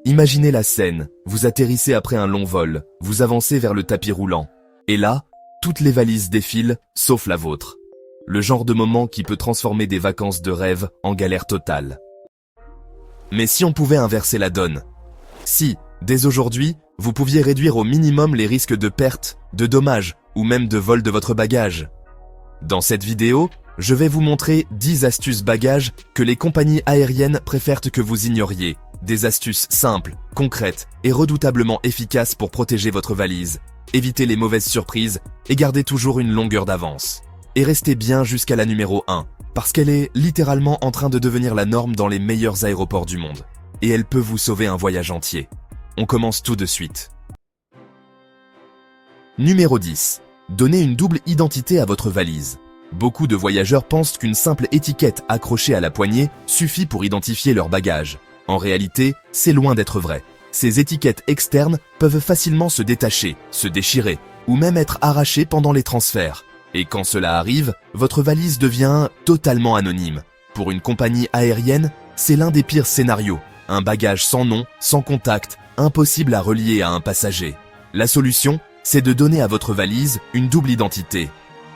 Imaginez la scène, vous atterrissez après un long vol, vous avancez vers le tapis roulant. Et là, toutes les valises défilent, sauf la vôtre. Le genre de moment qui peut transformer des vacances de rêve en galère totale. Mais si on pouvait inverser la donne? Si, dès aujourd'hui, vous pouviez réduire au minimum les risques de perte, de dommages ou même de vol de votre bagage. Dans cette vidéo, je vais vous montrer 10 astuces bagages que les compagnies aériennes préfèrent que vous ignoriez. Des astuces simples, concrètes et redoutablement efficaces pour protéger votre valise, éviter les mauvaises surprises et garder toujours une longueur d'avance. Et restez bien jusqu'à la numéro 1, parce qu'elle est littéralement en train de devenir la norme dans les meilleurs aéroports du monde. Et elle peut vous sauver un voyage entier. On commence tout de suite. Numéro 10. Donnez une double identité à votre valise. Beaucoup de voyageurs pensent qu'une simple étiquette accrochée à la poignée suffit pour identifier leur bagage. En réalité, c'est loin d'être vrai. Ces étiquettes externes peuvent facilement se détacher, se déchirer, ou même être arrachées pendant les transferts. Et quand cela arrive, votre valise devient totalement anonyme. Pour une compagnie aérienne, c'est l'un des pires scénarios. Un bagage sans nom, sans contact, impossible à relier à un passager. La solution, c'est de donner à votre valise une double identité.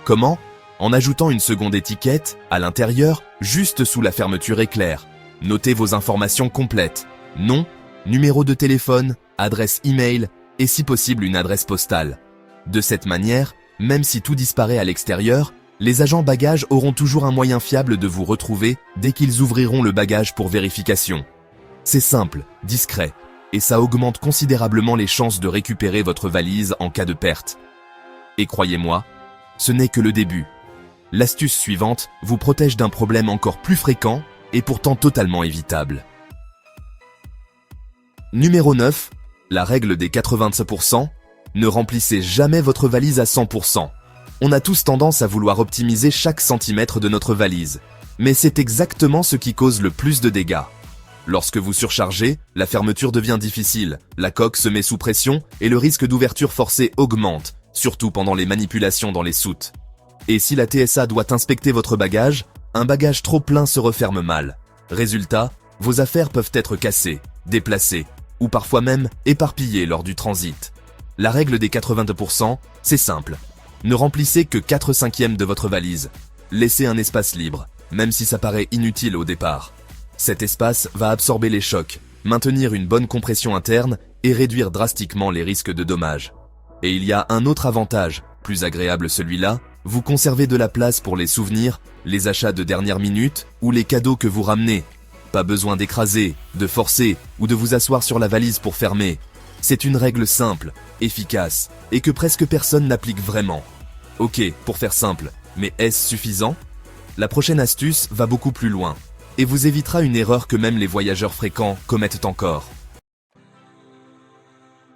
Comment? En ajoutant une seconde étiquette, à l'intérieur, juste sous la fermeture éclair. Notez vos informations complètes. Nom, numéro de téléphone, adresse email et si possible une adresse postale. De cette manière, même si tout disparaît à l'extérieur, les agents bagages auront toujours un moyen fiable de vous retrouver dès qu'ils ouvriront le bagage pour vérification. C'est simple, discret, et ça augmente considérablement les chances de récupérer votre valise en cas de perte. Et croyez-moi, ce n'est que le début. L'astuce suivante vous protège d'un problème encore plus fréquent et pourtant totalement évitable. Numéro 9. La règle des 80%. Ne remplissez jamais votre valise à 100%. On a tous tendance à vouloir optimiser chaque centimètre de notre valise. Mais c'est exactement ce qui cause le plus de dégâts. Lorsque vous surchargez, la fermeture devient difficile, la coque se met sous pression et le risque d'ouverture forcée augmente, surtout pendant les manipulations dans les soutes. Et si la TSA doit inspecter votre bagage, un bagage trop plein se referme mal. Résultat, vos affaires peuvent être cassées, déplacées, ou parfois même éparpillées lors du transit. La règle des 80%, c'est simple. Ne remplissez que 4/5 de votre valise. Laissez un espace libre, même si ça paraît inutile au départ. Cet espace va absorber les chocs, maintenir une bonne compression interne et réduire drastiquement les risques de dommages. Et il y a un autre avantage, plus agréable celui-là, vous conservez de la place pour les souvenirs, les achats de dernière minute ou les cadeaux que vous ramenez. Pas besoin d'écraser, de forcer ou de vous asseoir sur la valise pour fermer. C'est une règle simple, efficace et que presque personne n'applique vraiment. Ok, pour faire simple, mais est-ce suffisant? La prochaine astuce va beaucoup plus loin et vous évitera une erreur que même les voyageurs fréquents commettent encore.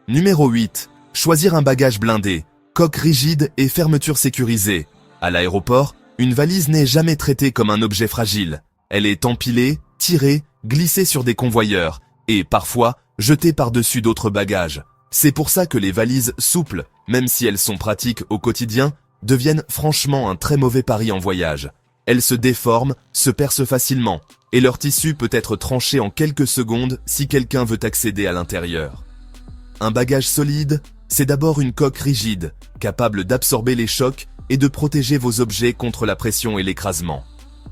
Numéro 8. Choisir un bagage blindé. Coque rigide et fermeture sécurisée. À l'aéroport, une valise n'est jamais traitée comme un objet fragile. Elle est empilée, tirée, glissée sur des convoyeurs et parfois jetée par-dessus d'autres bagages. C'est pour ça que les valises souples, même si elles sont pratiques au quotidien, deviennent franchement un très mauvais pari en voyage. Elles se déforment, se percent facilement et leur tissu peut être tranché en quelques secondes si quelqu'un veut accéder à l'intérieur. Un bagage solide, c'est d'abord une coque rigide, capable d'absorber les chocs et de protéger vos objets contre la pression et l'écrasement.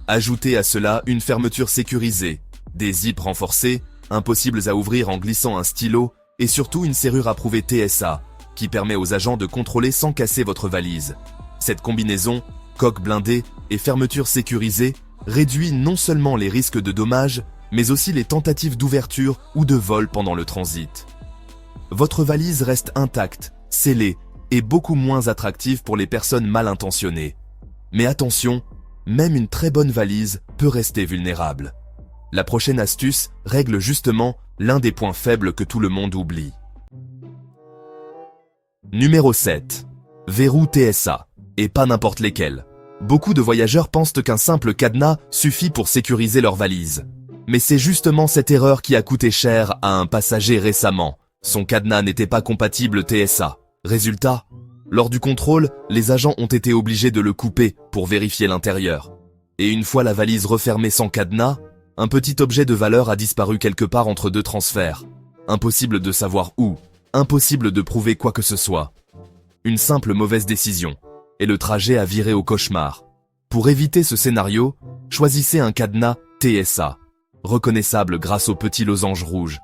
Ajoutez à cela une fermeture sécurisée, des zips renforcés, impossibles à ouvrir en glissant un stylo, et surtout une serrure approuvée TSA, qui permet aux agents de contrôler sans casser votre valise. Cette combinaison, coque blindée et fermeture sécurisée, réduit non seulement les risques de dommages, mais aussi les tentatives d'ouverture ou de vol pendant le transit. Votre valise reste intacte, scellée et beaucoup moins attractive pour les personnes mal intentionnées. Mais attention, même une très bonne valise peut rester vulnérable. La prochaine astuce règle justement l'un des points faibles que tout le monde oublie. Numéro 7. Verrou TSA. Et pas n'importe lesquels. Beaucoup de voyageurs pensent qu'un simple cadenas suffit pour sécuriser leur valise. Mais c'est justement cette erreur qui a coûté cher à un passager récemment. Son cadenas n'était pas compatible TSA. Résultat, lors du contrôle, les agents ont été obligés de le couper pour vérifier l'intérieur. Et une fois la valise refermée sans cadenas, un petit objet de valeur a disparu quelque part entre deux transferts. Impossible de savoir où, impossible de prouver quoi que ce soit. Une simple mauvaise décision, et le trajet a viré au cauchemar. Pour éviter ce scénario, choisissez un cadenas TSA, reconnaissable grâce au petit losange rouge.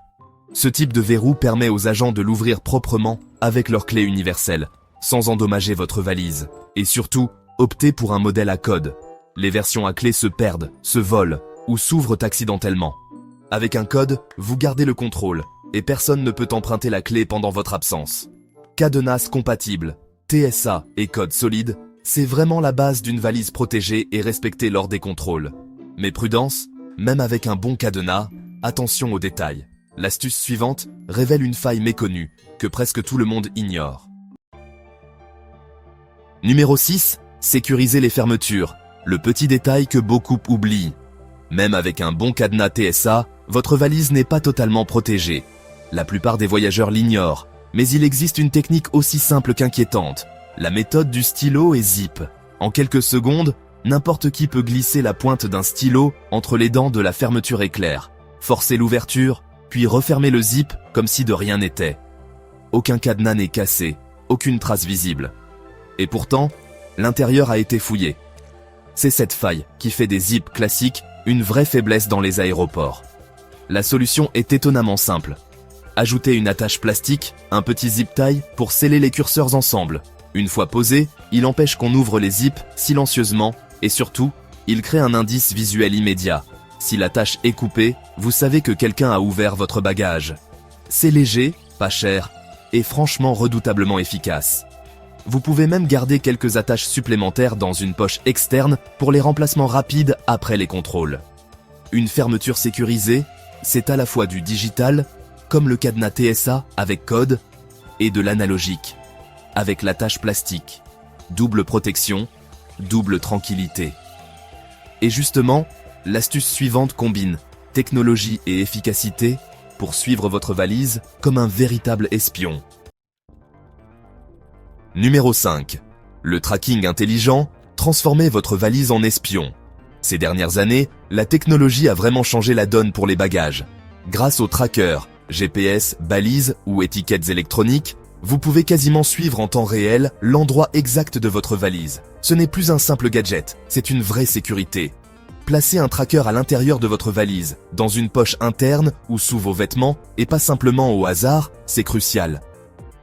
Ce type de verrou permet aux agents de l'ouvrir proprement avec leur clé universelle, sans endommager votre valise. Et surtout, optez pour un modèle à code. Les versions à clé se perdent, se volent ou s'ouvrent accidentellement. Avec un code, vous gardez le contrôle et personne ne peut emprunter la clé pendant votre absence. Cadenas compatible, TSA et code solide, c'est vraiment la base d'une valise protégée et respectée lors des contrôles. Mais prudence, même avec un bon cadenas, attention aux détails. L'astuce suivante révèle une faille méconnue que presque tout le monde ignore. Numéro 6. Sécuriser les fermetures, le petit détail que beaucoup oublient. Même avec un bon cadenas TSA, votre valise n'est pas totalement protégée. La plupart des voyageurs l'ignorent, mais il existe une technique aussi simple qu'inquiétante. La méthode du stylo et zip. En quelques secondes, n'importe qui peut glisser la pointe d'un stylo entre les dents de la fermeture éclair, forcer l'ouverture, puis refermer le zip comme si de rien n'était. Aucun cadenas n'est cassé, aucune trace visible. Et pourtant, l'intérieur a été fouillé. C'est cette faille qui fait des zips classiques une vraie faiblesse dans les aéroports. La solution est étonnamment simple. Ajoutez une attache plastique, un petit zip tie pour sceller les curseurs ensemble. Une fois posé, il empêche qu'on ouvre les zips silencieusement et surtout, il crée un indice visuel immédiat. Si l'attache est coupée, vous savez que quelqu'un a ouvert votre bagage. C'est léger, pas cher et franchement redoutablement efficace. Vous pouvez même garder quelques attaches supplémentaires dans une poche externe pour les remplacements rapides après les contrôles. Une fermeture sécurisée, c'est à la fois du digital, comme le cadenas TSA avec code, et de l'analogique, avec l'attache plastique. Double protection, double tranquillité. Et justement, l'astuce suivante combine technologie et efficacité pour suivre votre valise comme un véritable espion. Numéro 5. Le tracking intelligent, transformez votre valise en espion. Ces dernières années, la technologie a vraiment changé la donne pour les bagages. Grâce aux trackers, GPS, balises ou étiquettes électroniques, vous pouvez quasiment suivre en temps réel l'endroit exact de votre valise. Ce n'est plus un simple gadget, c'est une vraie sécurité. Placez un tracker à l'intérieur de votre valise, dans une poche interne ou sous vos vêtements, et pas simplement au hasard, c'est crucial.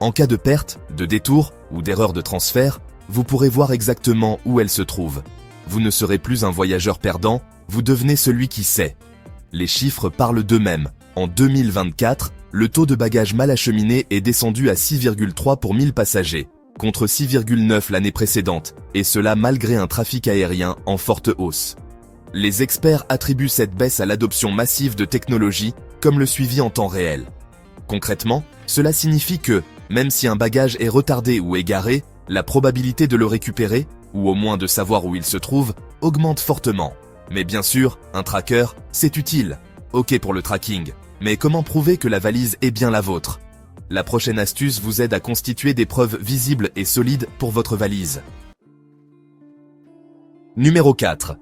En cas de perte, de détour ou d'erreur de transfert, vous pourrez voir exactement où elle se trouve. Vous ne serez plus un voyageur perdant, vous devenez celui qui sait. Les chiffres parlent d'eux-mêmes. En 2024, le taux de bagages mal acheminés est descendu à 6,3 pour 1000 passagers, contre 6,9 l'année précédente, et cela malgré un trafic aérien en forte hausse. Les experts attribuent cette baisse à l'adoption massive de technologies, comme le suivi en temps réel. Concrètement, cela signifie que, même si un bagage est retardé ou égaré, la probabilité de le récupérer, ou au moins de savoir où il se trouve, augmente fortement. Mais bien sûr, un tracker, c'est utile. Ok pour le tracking, mais comment prouver que la valise est bien la vôtre? La prochaine astuce vous aide à constituer des preuves visibles et solides pour votre valise. Numéro 4.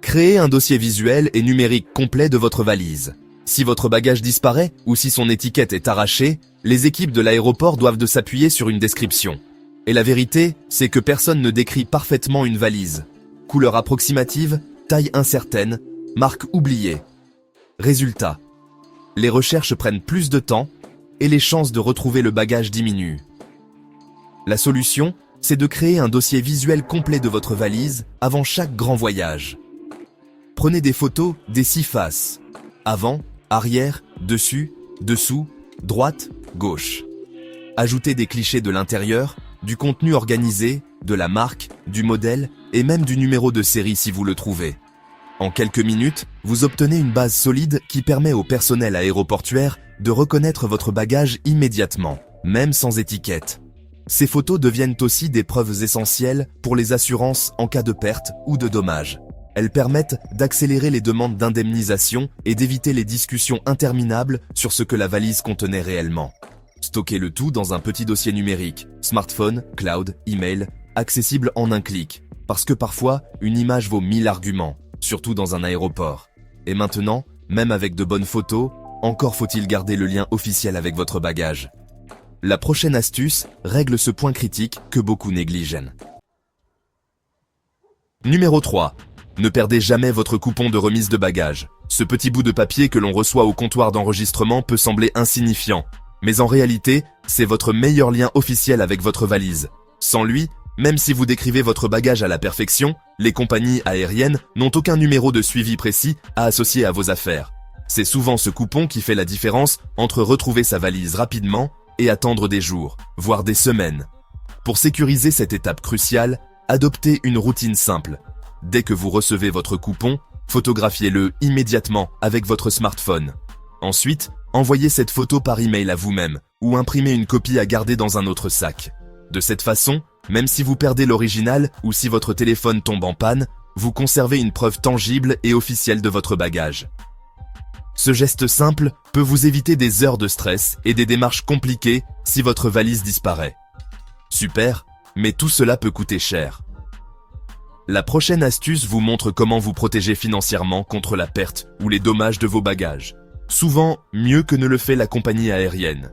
Créez un dossier visuel et numérique complet de votre valise. Si votre bagage disparaît ou si son étiquette est arrachée, les équipes de l'aéroport doivent de s'appuyer sur une description. Et la vérité, c'est que personne ne décrit parfaitement une valise. Couleur approximative, taille incertaine, marque oubliée. Résultat. Les recherches prennent plus de temps et les chances de retrouver le bagage diminuent. La solution, c'est de créer un dossier visuel complet de votre valise avant chaque grand voyage. Prenez des photos des 6 faces. Avant, arrière, dessus, dessous, droite, gauche. Ajoutez des clichés de l'intérieur, du contenu organisé, de la marque, du modèle et même du numéro de série si vous le trouvez. En quelques minutes, vous obtenez une base solide qui permet au personnel aéroportuaire de reconnaître votre bagage immédiatement, même sans étiquette. Ces photos deviennent aussi des preuves essentielles pour les assurances en cas de perte ou de dommage. Elles permettent d'accélérer les demandes d'indemnisation et d'éviter les discussions interminables sur ce que la valise contenait réellement. Stockez le tout dans un petit dossier numérique, smartphone, cloud, email, accessible en un clic. Parce que parfois, une image vaut 1000 arguments, surtout dans un aéroport. Et maintenant, même avec de bonnes photos, encore faut-il garder le lien officiel avec votre bagage. La prochaine astuce règle ce point critique que beaucoup négligent. Numéro 3. Ne perdez jamais votre coupon de remise de bagages. Ce petit bout de papier que l'on reçoit au comptoir d'enregistrement peut sembler insignifiant, mais en réalité, c'est votre meilleur lien officiel avec votre valise. Sans lui, même si vous décrivez votre bagage à la perfection, les compagnies aériennes n'ont aucun numéro de suivi précis à associer à vos affaires. C'est souvent ce coupon qui fait la différence entre retrouver sa valise rapidement et attendre des jours, voire des semaines. Pour sécuriser cette étape cruciale, adoptez une routine simple. Dès que vous recevez votre coupon, photographiez-le immédiatement avec votre smartphone. Ensuite, envoyez cette photo par email à vous-même ou imprimez une copie à garder dans un autre sac. De cette façon, même si vous perdez l'original ou si votre téléphone tombe en panne, vous conservez une preuve tangible et officielle de votre bagage. Ce geste simple peut vous éviter des heures de stress et des démarches compliquées si votre valise disparaît. Super, mais tout cela peut coûter cher. La prochaine astuce vous montre comment vous protéger financièrement contre la perte ou les dommages de vos bagages. Souvent, mieux que ne le fait la compagnie aérienne.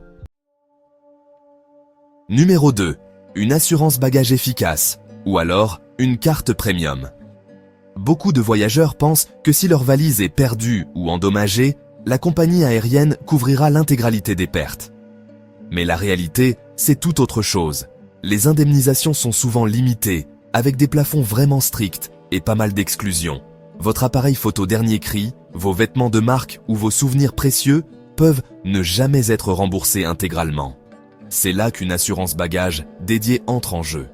Numéro 2. Une assurance bagage efficace, ou alors une carte premium. Beaucoup de voyageurs pensent que si leur valise est perdue ou endommagée, la compagnie aérienne couvrira l'intégralité des pertes. Mais la réalité, c'est tout autre chose. Les indemnisations sont souvent limitées, avec des plafonds vraiment stricts et pas mal d'exclusions. Votre appareil photo dernier cri, vos vêtements de marque ou vos souvenirs précieux peuvent ne jamais être remboursés intégralement. C'est là qu'une assurance bagage dédiée entre en jeu.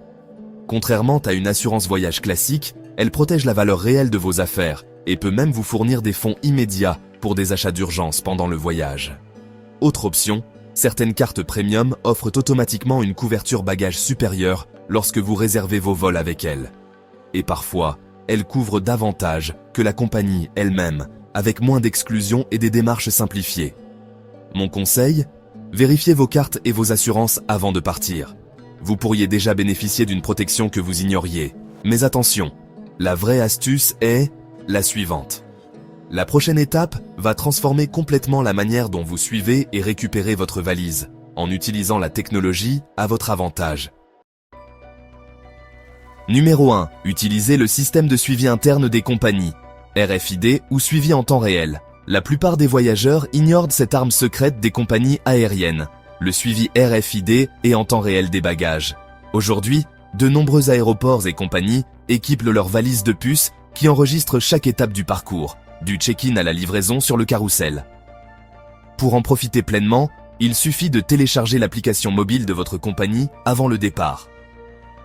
Contrairement à une assurance voyage classique, elle protège la valeur réelle de vos affaires et peut même vous fournir des fonds immédiats pour des achats d'urgence pendant le voyage. Autre option, certaines cartes premium offrent automatiquement une couverture bagage supérieure lorsque vous réservez vos vols avec elles. Et parfois, elles couvrent davantage que la compagnie elle-même, avec moins d'exclusions et des démarches simplifiées. Mon conseil ? Vérifiez vos cartes et vos assurances avant de partir. Vous pourriez déjà bénéficier d'une protection que vous ignoriez. Mais attention, la vraie astuce est la suivante. La prochaine étape va transformer complètement la manière dont vous suivez et récupérez votre valise, en utilisant la technologie à votre avantage. Numéro 1. Utilisez le système de suivi interne des compagnies, RFID ou suivi en temps réel. La plupart des voyageurs ignorent cette arme secrète des compagnies aériennes, le suivi RFID et en temps réel des bagages. Aujourd'hui, de nombreux aéroports et compagnies équipent leurs valises de puces qui enregistrent chaque étape du parcours, du check-in à la livraison sur le carrousel. Pour en profiter pleinement, il suffit de télécharger l'application mobile de votre compagnie avant le départ.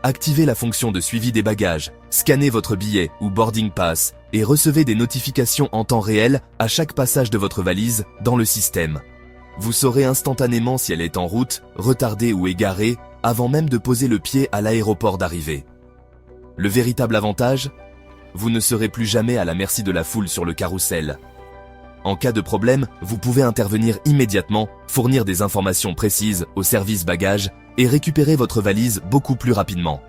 Activez la fonction de suivi des bagages, scannez votre billet ou boarding pass et recevez des notifications en temps réel à chaque passage de votre valise dans le système. Vous saurez instantanément si elle est en route, retardée ou égarée, avant même de poser le pied à l'aéroport d'arrivée. Le véritable avantage ? Vous ne serez plus jamais à la merci de la foule sur le carrousel. En cas de problème, vous pouvez intervenir immédiatement, fournir des informations précises au service bagages et récupérer votre valise beaucoup plus rapidement.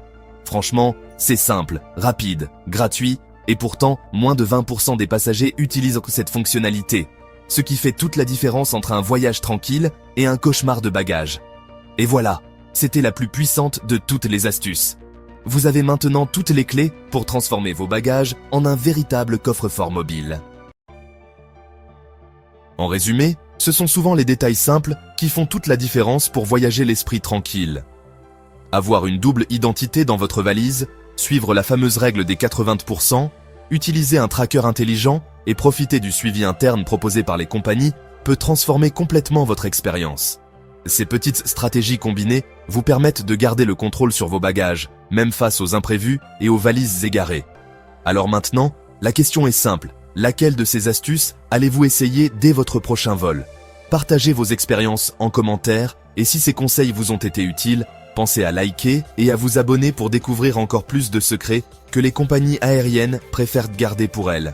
Franchement, c'est simple, rapide, gratuit, et pourtant, moins de 20% des passagers utilisent cette fonctionnalité, ce qui fait toute la différence entre un voyage tranquille et un cauchemar de bagages. Et voilà, c'était la plus puissante de toutes les astuces. Vous avez maintenant toutes les clés pour transformer vos bagages en un véritable coffre-fort mobile. En résumé, ce sont souvent les détails simples qui font toute la différence pour voyager l'esprit tranquille. Avoir une double identité dans votre valise, suivre la fameuse règle des 80%, utiliser un tracker intelligent et profiter du suivi interne proposé par les compagnies peut transformer complètement votre expérience. Ces petites stratégies combinées vous permettent de garder le contrôle sur vos bagages, même face aux imprévus et aux valises égarées. Alors maintenant, la question est simple. Laquelle de ces astuces allez-vous essayer dès votre prochain vol ? Partagez vos expériences en commentaire et si ces conseils vous ont été utiles, pensez à liker et à vous abonner pour découvrir encore plus de secrets que les compagnies aériennes préfèrent garder pour elles.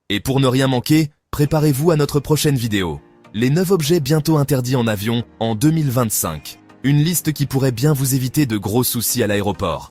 Et pour ne rien manquer, préparez-vous à notre prochaine vidéo. Les 9 objets bientôt interdits en avion en 2025. Une liste qui pourrait bien vous éviter de gros soucis à l'aéroport.